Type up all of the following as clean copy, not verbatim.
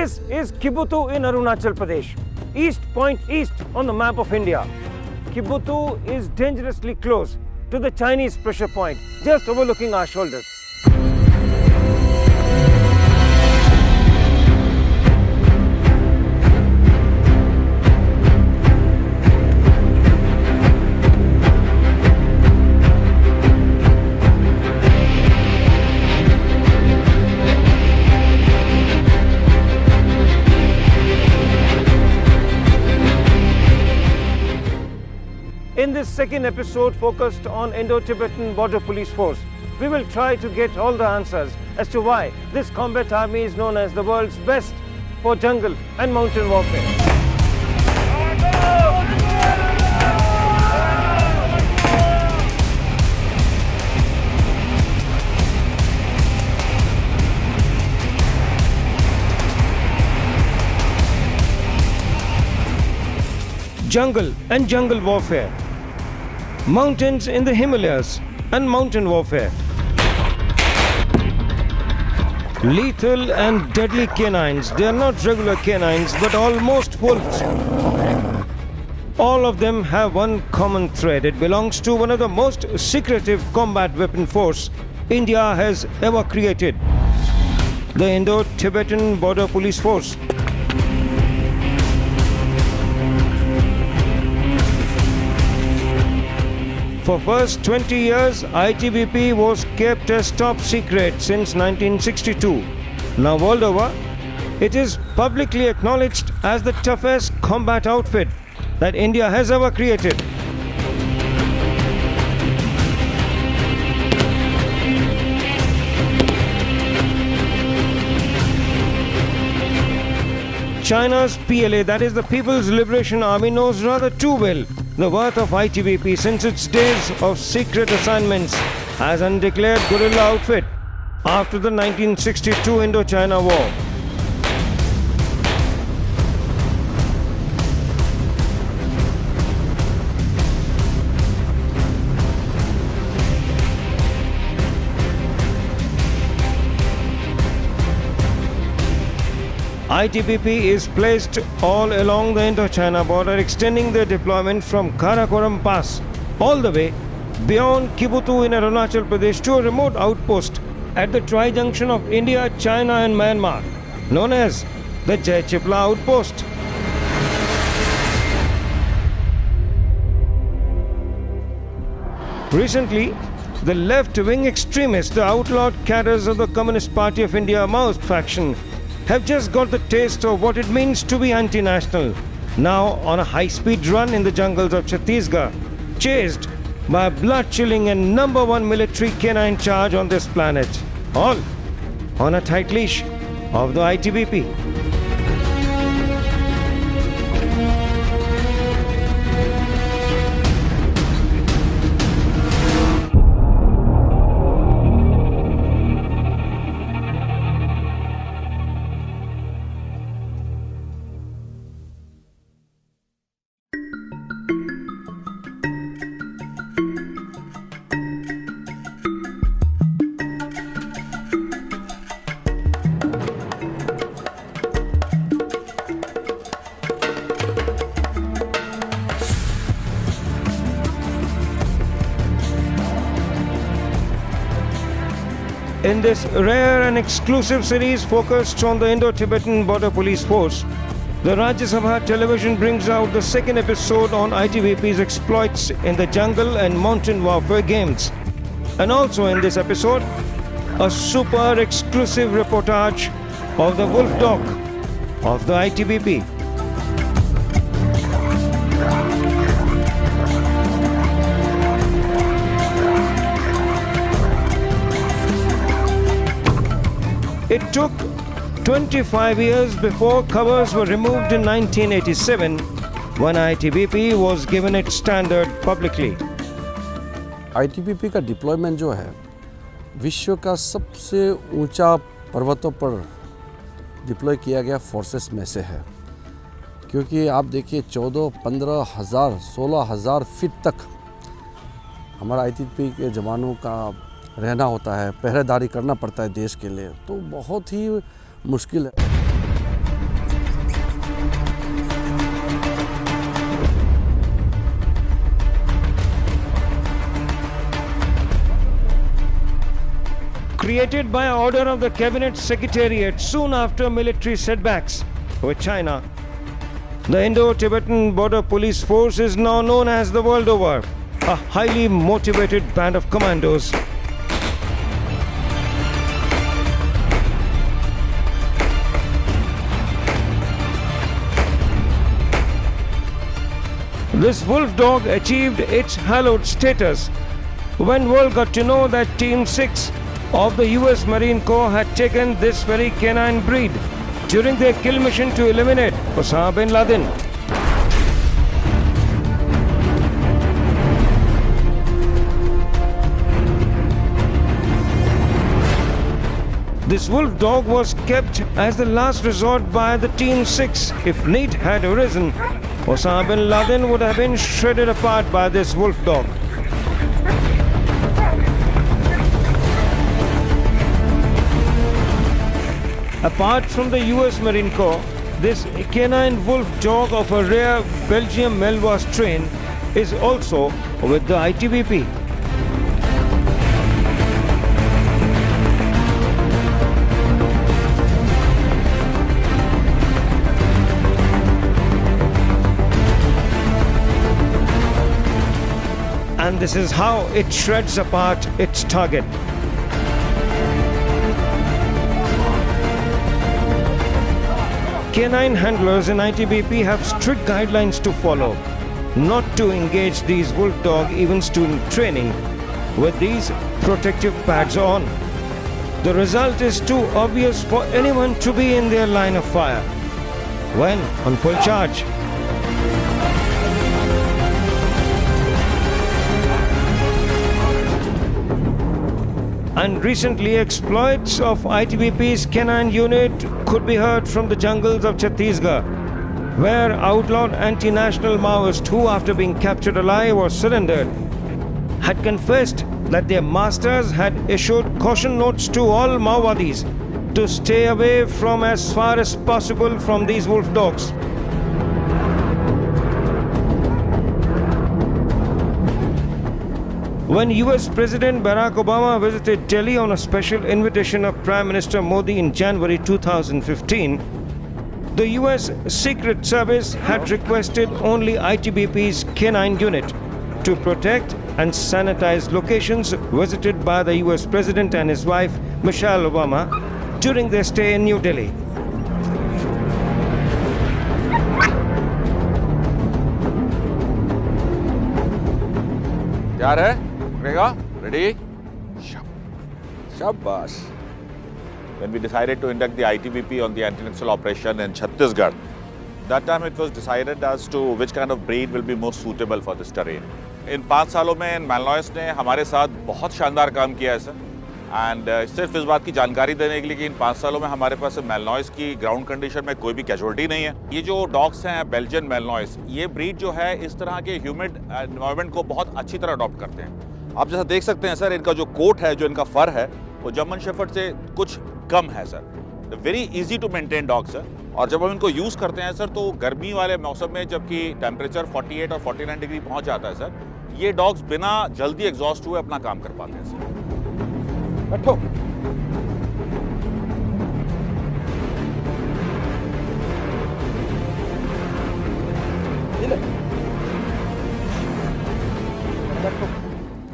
This is Kibutu in Arunachal Pradesh, East Point East on the map of India. Kibutu is dangerously close to the Chinese pressure point, just overlooking our shoulders. In this second episode focused on Indo-Tibetan Border Police Force, we will try to get all the answers as to why this combat army is known as the world's best for jungle and mountain warfare. Jungle and jungle warfare. Mountains in the Himalayas and mountain warfare. Lethal and deadly canines. They are not regular canines but almost wolves. All of them have one common thread. It belongs to one of the most secretive combat weapon force India has ever created. The Indo-Tibetan Border Police Force. For first 20 years, ITBP was kept as top secret since 1962. Now world over, it is publicly acknowledged as the toughest combat outfit that India has ever created. China's PLA, that is the People's Liberation Army, knows rather too well the worth of ITBP since its days of secret assignments as undeclared guerrilla outfit after the 1962 Indo-China War. ITBP is placed all along the Indo-China border, extending their deployment from Karakoram Pass all the way beyond Kibutu in Arunachal Pradesh to a remote outpost at the tri-junction of India, China and Myanmar, known as the Jaichipla Outpost. Recently, the left-wing extremists, the outlawed cadres of the Communist Party of India Maoist faction, have just got the taste of what it means to be anti-national, now on a high-speed run in the jungles of Chhattisgarh, chased by a blood-chilling and #1 military canine charge on this planet, all on a tight leash of the ITBP. In this rare and exclusive series focused on the Indo-Tibetan Border Police Force, the Rajya Sabha television brings out the second episode on ITBP's exploits in the jungle and mountain warfare games. And also in this episode, a super exclusive reportage of the Wolf Dog of the ITBP. It took 25 years before covers were removed in 1987 when ITBP was given its standard publicly. ITBP का deployment जो है विश्व का सबसे ऊंचा पर्वतों पर deploy किया गया फोर्सेस में से है, क्योंकि आप देखिए 14, 15 हज़ार, 16 हज़ार फीट तक हमारा ITBP के जवानों का रहना होता है, पहरेदारी करना पड़ता है देश के लिए, तो बहुत ही मुश्किल है। Created by order of the Cabinet Secretariat soon after military setbacks with China, the Indo-Tibetan Border Police Force is now known as the world over, a highly motivated band of commandos. This wolf dog achieved its hallowed status when world got to know that Team 6 of the US Marine Corps had taken this very canine breed during their kill mission to eliminate Osama bin Laden. This wolf dog was kept as the last resort by the Team 6. If need had arisen, Osama bin Laden would have been shredded apart by this wolf dog. Apart from the US Marine Corps, this canine wolf dog of a rare Belgium Melva strain is also with the ITBP. And this is how it shreds apart its target. Canine handlers in ITBP have strict guidelines to follow, not to engage these wolf dog even student training with these protective pads on. The result is too obvious for anyone to be in their line of fire when on full charge. And recently, exploits of ITBP's canine unit could be heard from the jungles of Chhattisgarh, where outlawed anti-national Maoists who, after being captured alive or surrendered, had confessed that their masters had issued caution notes to all Maowadis to stay away from as far as possible from these wolf dogs. When US President Barack Obama visited Delhi on a special invitation of Prime Minister Modi in January 2015, the US Secret Service had requested only ITBP's canine unit to protect and sanitize locations visited by the US President and his wife Michelle Obama during their stay in New Delhi. तैयार है? Ready? Shabash. When we decided to induct the ITBP on the anti-nexal operation in Chhattisgarh, that time it was decided as to which kind of breed will be most suitable for this terrain. इन 5 सालों में इन Malinois ने हमारे साथ बहुत शानदार काम किया है सर. एंड सिर्फ इस बात की जानकारी देने के लिए कि इन 5 सालों में हमारे पास Malinois की ग्राउंड कंडीशन में कोई भी कैजुअलिटी नहीं है. ये जो डॉग्स हैं बेल्जियन Malinois, ये ब्रीड जो है इस तरह के ह्यूमिड एनवायरनमेंट को बहुत अच्छी तरह अडॉप्ट करते हैं. आप जैसा देख सकते हैं सर, इनका जो कोट है, जो इनका फर है, वो जर्मन शेफर्ड से कुछ कम है sir. Very easy to maintain dog sir. और जब हम इनको यूज़ करते हैं सर, तो गर्मी वाले मौसम में जबकि टेम्परेचर 48 और 49 डिग्री पहुंच जाता है सर, ये डॉग्स बिना जल्दी एग्जॉस्ट हुए अपना काम कर पाते हैं सर. बैठो.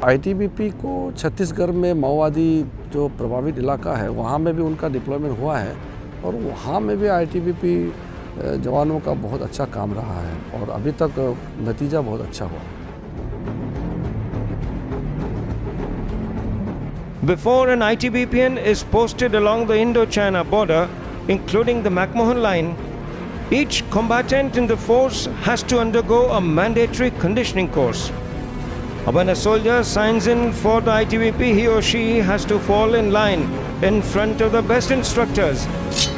आईटीबीपी को छत्तीसगढ़ में माओवादी जो प्रभावित इलाका है वहाँ में भी उनका डिप्लॉयमेंट हुआ है और वहाँ में भी आईटीबीपी जवानों का बहुत अच्छा काम रहा है और अभी तक नतीजा बहुत अच्छा हुआ. Before an ITBPN is posted along the Indo-China border, including the McMahon line, each combatant in the force has to undergo a mandatory conditioning course. When a soldier signs in for the ITBP, he or she has to fall in line in front of the best instructors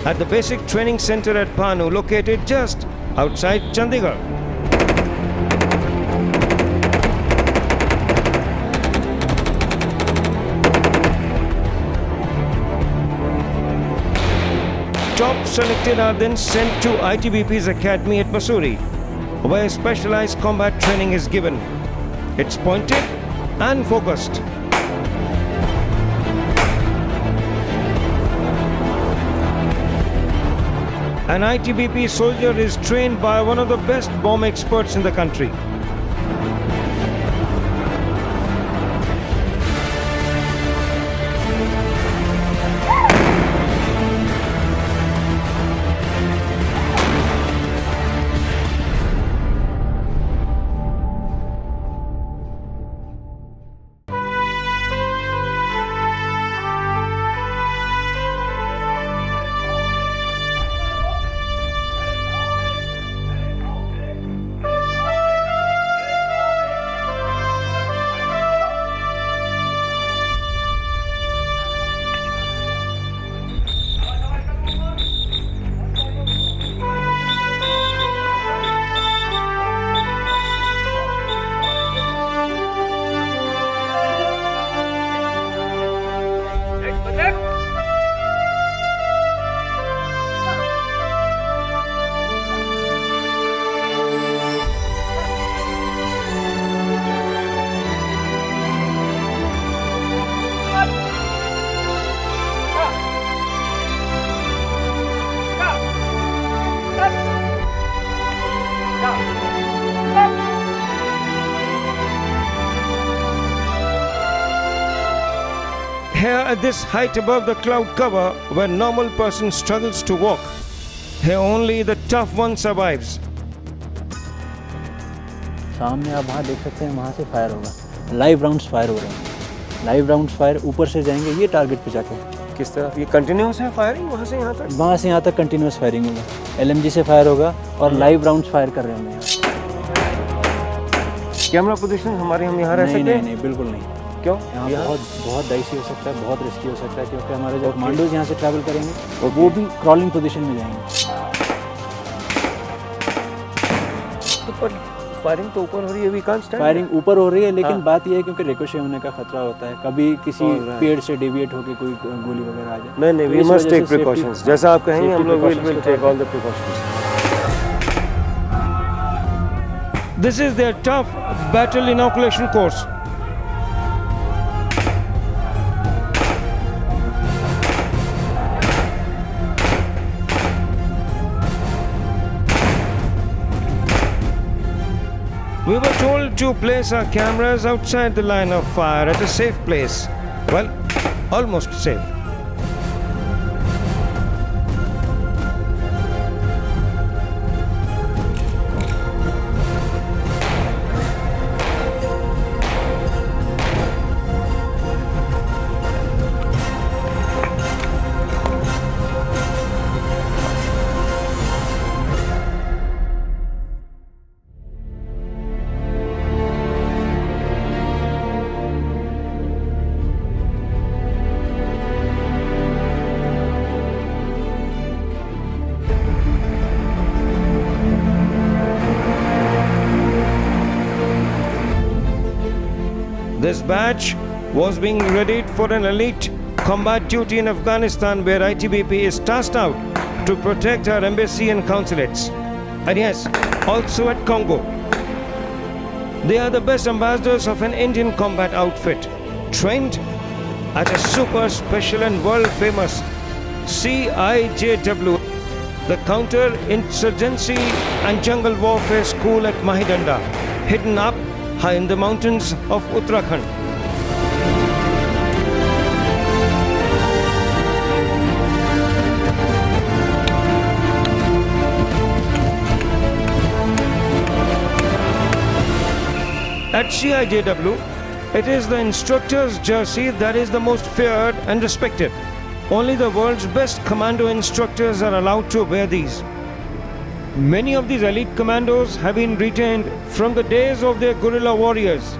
at the basic training center at Panu, located just outside Chandigarh. top selected are then sent to ITBP's academy at Mussoorie, where specialized combat training is given. It's pointed and focused. An ITBP soldier is trained by one of the best bomb experts in the country. Here at this height above the cloud cover, where normal person struggles to walk, here only the tough one survives. सामने आप वहाँ देख सकते हैं, वहाँ से fire होगा, live rounds fire हो रहे हैं, लाइव राउंड्स फायर ऊपर से जाएंगे ये टारगेट पे जाके। किस तरफ ये कंटिन्यूस है फायरिंग वहाँ से यहाँ तक? वहाँ से यहाँ तक कंटिन्यूस फायरिंग होगा, LMG से फायर होगा और लाइव राउंड्स फायर कर रहे होंगे। कैमरा पोजीशन हमारे हम यहाँ रह सकते हैं? नहीं, बिल्कुल नहीं। क्यों? यहाँ बहुत डाइसी हो सकता है, बहुत रिस्की हो सकता है, क्योंकि हमारे जो कमांडोज यहाँ से ट्रैवल करेंगे और वो भी क्रॉलिंग पोजीशन में जाएंगे। फायरिंग तो ऊपर हो रही है, वी कांट स्टैंड। फायरिंग ऊपर हो रही है, लेकिन बात यह है क्योंकि रिकोशे होने का खतरा होता है, कभी किसी पेड़ से डेविएट होकर कोई गोली वगैरह आ जाए। नहीं, वी मस्ट टेक प्रिकॉशंस, जैसा आप कहेंगे हम लोग will take all the precautions. This is their tough battle inoculation course. We were told to place our cameras outside the line of fire at a safe place. Well, almost safe. This batch was being readied for an elite combat duty in Afghanistan, where ITBP is tasked out to protect our embassy and consulates. And yes, also at Congo. They are the best ambassadors of an Indian combat outfit, trained at a super special and world famous CIJW, the Counter-Insurgency and Jungle Warfare School at Mahidanda, hidden up high in the mountains of Uttarakhand. At CIJW, it is the instructor's jersey that is the most feared and respected. Only the world's best commando instructors are allowed to wear these. Many of these elite commandos have been retained from the days of their guerrilla warriors,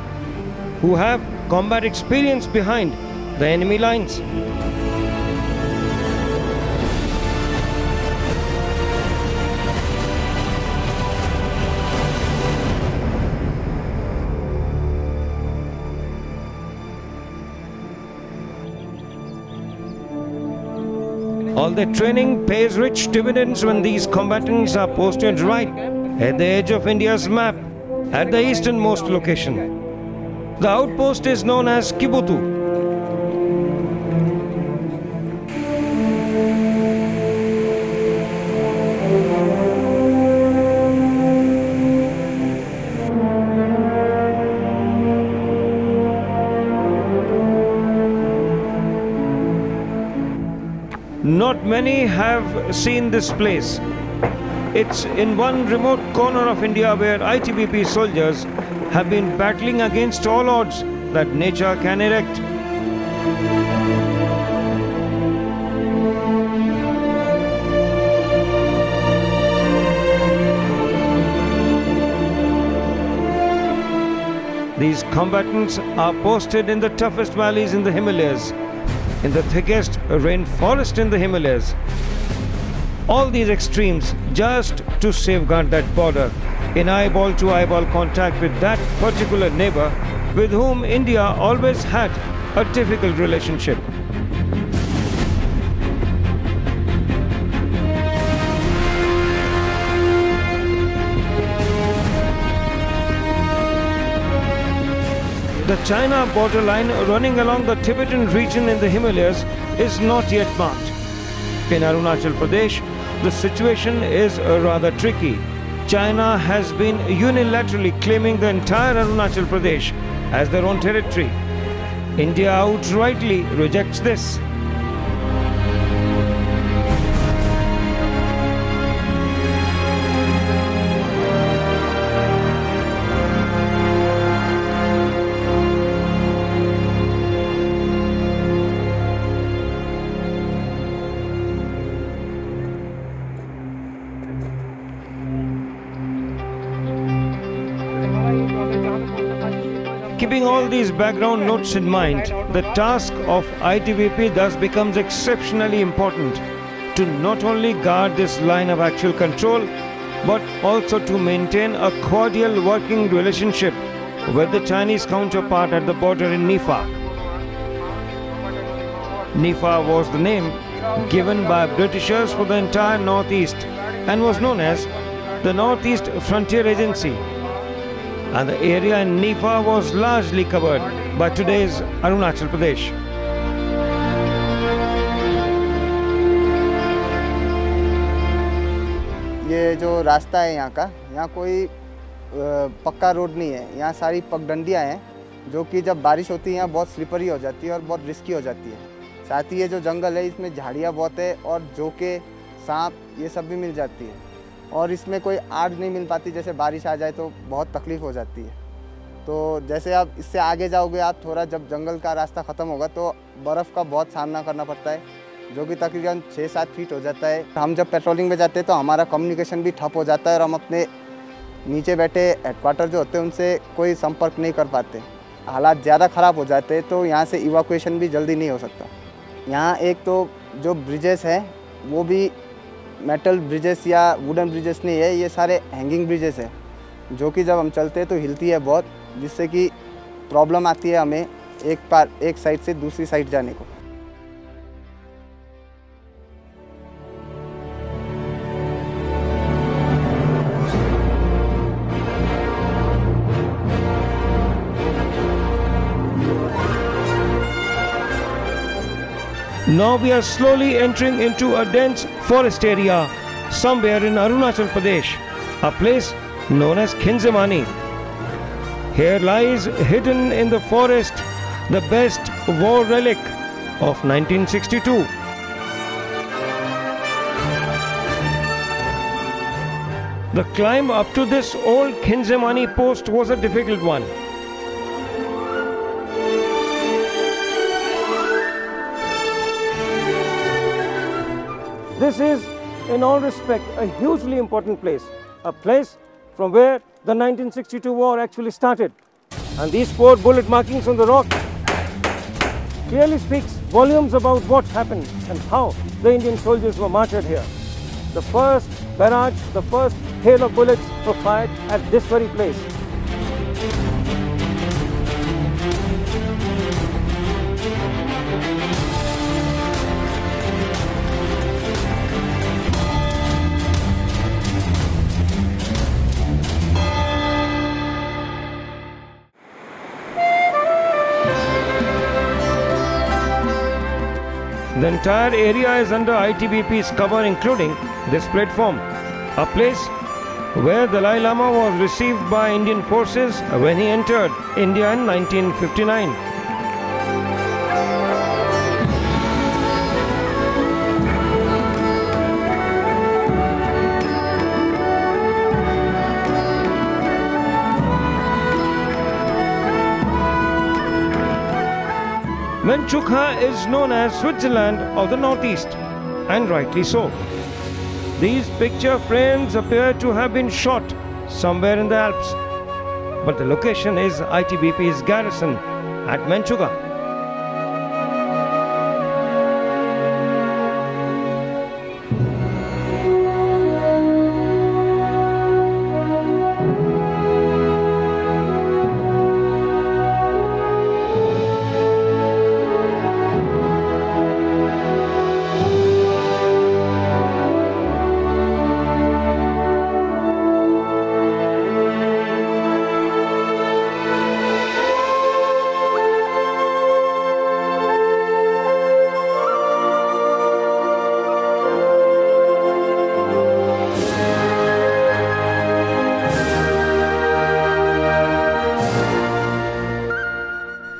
who have combat experience behind the enemy lines. All their training pays rich dividends when these combatants are posted right at the edge of India's map at the easternmost location. The outpost is known as Kibutu. Not many have seen this place. It's in one remote corner of India where ITBP soldiers have been battling against all odds that nature can erect. These combatants are posted in the toughest valleys in the Himalayas, in the thickest rainforest in the Himalayas. All these extremes just to safeguard that border in eyeball-to-eyeball contact with that particular neighbor with whom India always had a difficult relationship. The China borderline running along the Tibetan region in the Himalayas is not yet marked. In Arunachal Pradesh, the situation is rather tricky. China has been unilaterally claiming the entire Arunachal Pradesh as their own territory. India outrightly rejects this. Keeping all these background notes in mind, the task of ITBP thus becomes exceptionally important to not only guard this line of actual control, but also to maintain a cordial working relationship with the Chinese counterpart at the border in Nifa. Nifa was the name given by Britishers for the entire northeast and was known as the Northeast Frontier Agency. And the area in Nifa was largely covered by today's Arunachal Pradesh. ये जो रास्ता है यहाँ कोई पक्का road नहीं है। यहाँ सारी पगडंडियाँ हैं जो कि जब बारिश होती है यहाँ बहुत स्लिपरी हो जाती है और बहुत रिस्की हो जाती है। साथ ही ये जो जंगल है इसमें झाड़ियाँ बहुत है और जोके, सांप ये सब भी मिल जाती है और इसमें कोई आड़ नहीं मिल पाती। जैसे बारिश आ जाए तो बहुत तकलीफ़ हो जाती है। तो जैसे आप इससे आगे जाओगे, आप थोड़ा जब जंगल का रास्ता ख़त्म होगा तो बर्फ़ का बहुत सामना करना पड़ता है जो कि तकरीबन 6-7 फीट हो जाता है। हम जब पेट्रोलिंग में जाते हैं तो हमारा कम्युनिकेशन भी ठप हो जाता है और हम अपने नीचे बैठे हेडक्वार्टर जो होते हैं उनसे कोई संपर्क नहीं कर पाते। हालात ज़्यादा ख़राब हो जाते हैं तो यहाँ से इवैक्यूएशन भी जल्दी नहीं हो सकता। यहाँ एक तो जो ब्रिजेस हैं वो भी मेटल ब्रिजेस या वुडन ब्रिजेस नहीं है, ये सारे हैंगिंग ब्रिजेस है जो कि जब हम चलते हैं तो हिलती है बहुत, जिससे कि प्रॉब्लम आती है हमें एक साइड से दूसरी साइड जाने को। Now we are slowly entering into a dense forest area somewhere in Arunachal Pradesh, a place known as Khinzemani. Here lies hidden in the forest the best war relic of 1962. The climb up to this old Khinzemani post was a difficult one. This is, in all respect, a hugely important place, a place from where the 1962 war actually started. And these 4 bullet markings on the rock clearly speaks volumes about what happened and how the Indian soldiers were martyred here. The first barrage, the first hail of bullets were fired at this very place. The entire area is under ITBP's cover, including this platform, a place where Dalai Lama was received by Indian forces when he entered India in 1959. Manchukuo is known as Switzerland of the Northeast, and rightly so. These picture frames appear to have been shot somewhere in the Alps, but the location is ITBP's garrison at Manchukuo.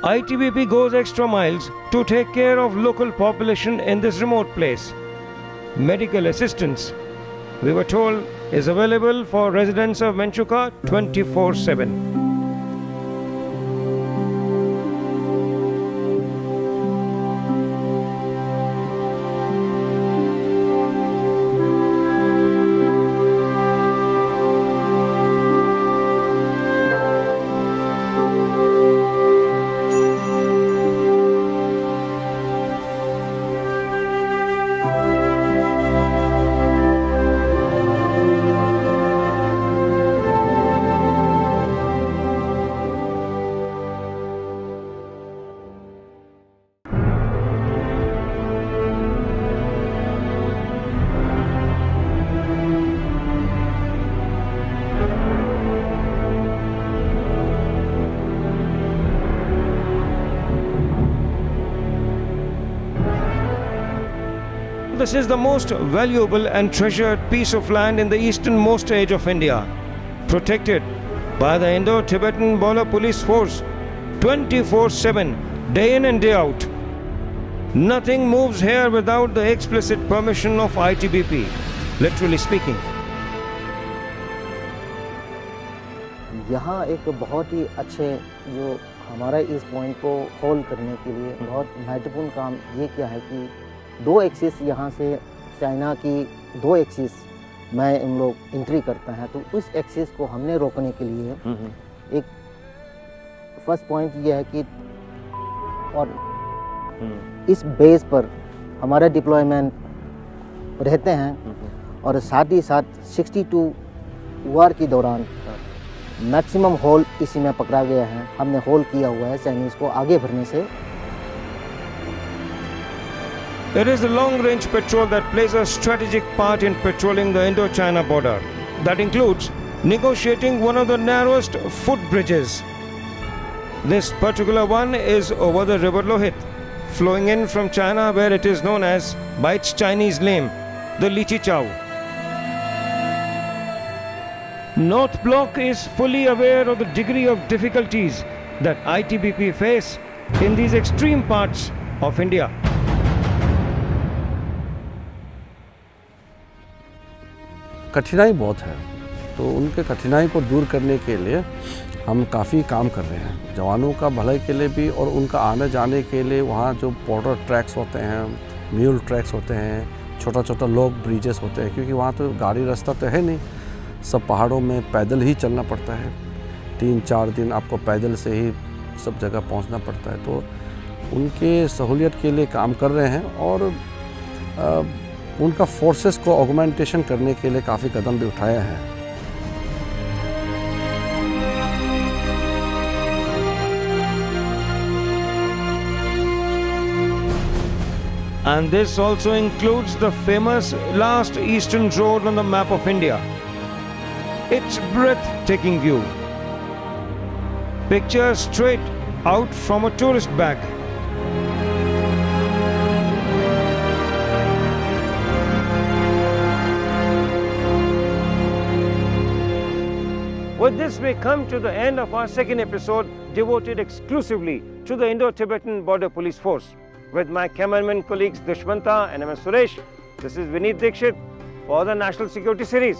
ITBP goes extra miles to take care of local population in this remote place. Medical assistance, we were told, is available for residents of Manchukuo 24/7. This is the most valuable and treasured piece of land in the easternmost edge of India, protected by the Indo-Tibetan Border Police Force 24/7, day in and day out. Nothing moves here without the explicit permission of ITBP, literally speaking. यहाँ एक बहुत ही अच्छे जो हमारा इस point को hold करने के लिए बहुत महत्वपूर्ण काम ये किया है कि 2 एक्सिस यहाँ से चाइना की 2 एक्सिस में इन लोग एंट्री करते हैं, तो उस एक्सिस को हमने रोकने के लिए एक फर्स्ट पॉइंट ये है कि और इस बेस पर हमारा डिप्लॉयमेंट रहते हैं और साथ ही साथ 62 वार के दौरान मैक्सिमम होल इसी में पकड़ा गया है। हमने होल किया हुआ है चाइनीज़ को आगे बढ़ने से। It is the long-range patrol that plays a strategic part in patrolling the Indo-China border. That includes negotiating one of the narrowest footbridges. This particular one is over the river Lohit, flowing in from China, where it is known as, by its Chinese name, the Lichi Chow. North Bloc is fully aware of the degree of difficulties that ITBP face in these extreme parts of India. कठिनाई बहुत है, तो उनके कठिनाई को दूर करने के लिए हम काफ़ी काम कर रहे हैं, जवानों का भलाई के लिए भी और उनका आने जाने के लिए। वहाँ जो बॉर्डर ट्रैक्स होते हैं, म्यूल ट्रैक्स होते हैं, छोटा छोटा लॉग ब्रिजेस होते हैं, क्योंकि वहाँ तो गाड़ी रास्ता तो है नहीं, सब पहाड़ों में पैदल ही चलना पड़ता है। 3-4 दिन आपको पैदल से ही सब जगह पहुँचना पड़ता है, तो उनके सहूलियत के लिए काम कर रहे हैं और उनका फोर्सेस को ऑगमेंटेशन करने के लिए काफ़ी कदम भी उठाया है। And this also includes the famous last eastern road on the map of India. Its breathtaking view. Pictured straight out from a tourist bag. this, we come to the end of our second episode devoted exclusively to the Indo-Tibetan Border Police Force. With my cameraman colleagues Dushmanta and MS Suresh, this is Vineet Dikshit for the National Security Series.